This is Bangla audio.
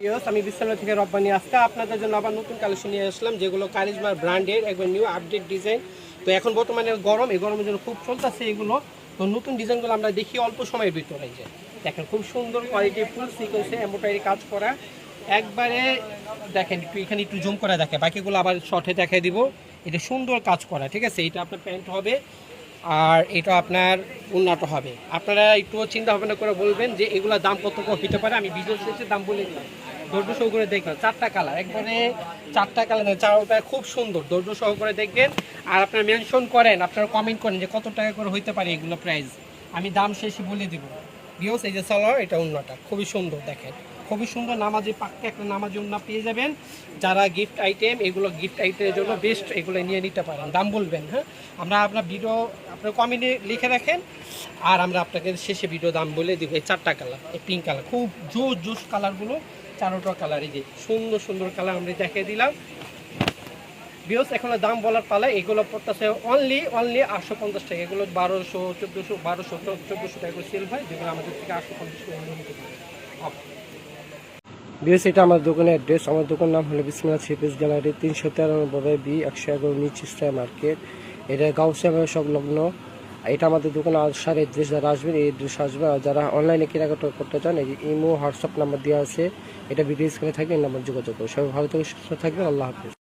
আমি বিশ্বনাথ থেকে রব্বানি আজকে আপনাদের জন্য আবার নতুন কালেকশন নিয়ে আসলাম, যেগুলো কারিজমার ব্র্যান্ডের একবার নিউ আপডেট ডিজাইন। তো এখন বর্তমানে গরম, এই গরমের জন্য খুব চলতেছে এগুলো। তো নতুন ডিজাইনগুলো আমরা দেখি অল্প সময়ের ভিতরে। যে দেখেন খুব সুন্দর কোয়ালিটি, ফুল সিকোয়েন্সে এমব্রয়ডারি কাজ করা একবারে। দেখেন একটু এখানে একটু জুম করে দেখে, বাকিগুলো আবার শর্টে দেখাই দিব। এটা সুন্দর কাজ করা, ঠিক আছে। এটা আপনার প্যান্ট হবে আর এটা আপনার উন্নত হবে। আপনারা একটু চিন্তা ভাবনা করে বলবেন যে এগুলোর দাম কত হতে পারে। আমি ভিডিও শেষে দাম বলে দিলাম, ধৈর্য সহকারে দেখবেন। চারটা কালার, একবারে চারটা কালার, চারটা খুব সুন্দর। ধৈর্য সহকারে দেখবেন আর আপনারা মেনশন করেন, আপনারা কমেন্ট করেন যে কত টাকা করে হইতে পারে এগুলো প্রাইস। আমি দাম শেষে বলে দিব। ভিউস এই যে সালোয়ার, এটা উন্নটা খুবই সুন্দর, দেখেন খুবই সুন্দর। নামাজি পাক্কা একটা নামাজি উন্না পেয়ে যাবেন। যারা গিফট আইটেম, এগুলো গিফট আইটেমের জন্য বেস্ট, এগুলো নিয়ে নিতে পারেন। দাম বলবেন, হ্যাঁ আমরা আপনার ভিডিও আপনার কমেন্টে লিখে রাখেন আর আমরা আপনাকে শেষে ভিডিও দাম বলে দিব। এই চারটা কালার, এই পিঙ্ক কালার খুব জোস কালারগুলো, চারোটা কালার। এই যে সুন্দর সুন্দর কালার আমরা দেখিয়ে দিলাম। বিয়স এখন দাম বলার পালা। এগুলো পড়তেছে অনলি 850 টাকা। এগুলো 1200, 1400, 1200, 1400 টাকা করে সেল হয়, যেগুলো আমাদের থেকে 850 টাকা নিতে পারে। বিএস এটা আমার দোকানের অ্যাড্রেস। আমার দোকান নাম হলো বিসমিল্লাহ থ্রি পিস গ্যালারি, 393 বি 111 নিচ স্টার মার্কেট। এটা গাউসিয়া সংলগ্ন। এটা আমাদের দোকানে আসার অ্যাড্রেস। যারা আসবেন এই অ্যাড্রেস আসবেন। আর যারা অনলাইনে কেনাকাটা করতে চান, এই ইমো হোয়াটসঅ্যাপ নাম্বার দেওয়া আছে, এটা ভিডিও স্ক্রিনে থাকবে, এই নাম্বার যোগাযোগ করুন। সবাই ভালো থেকে সুস্থ থাকবেন। আল্লাহ হাফিজ।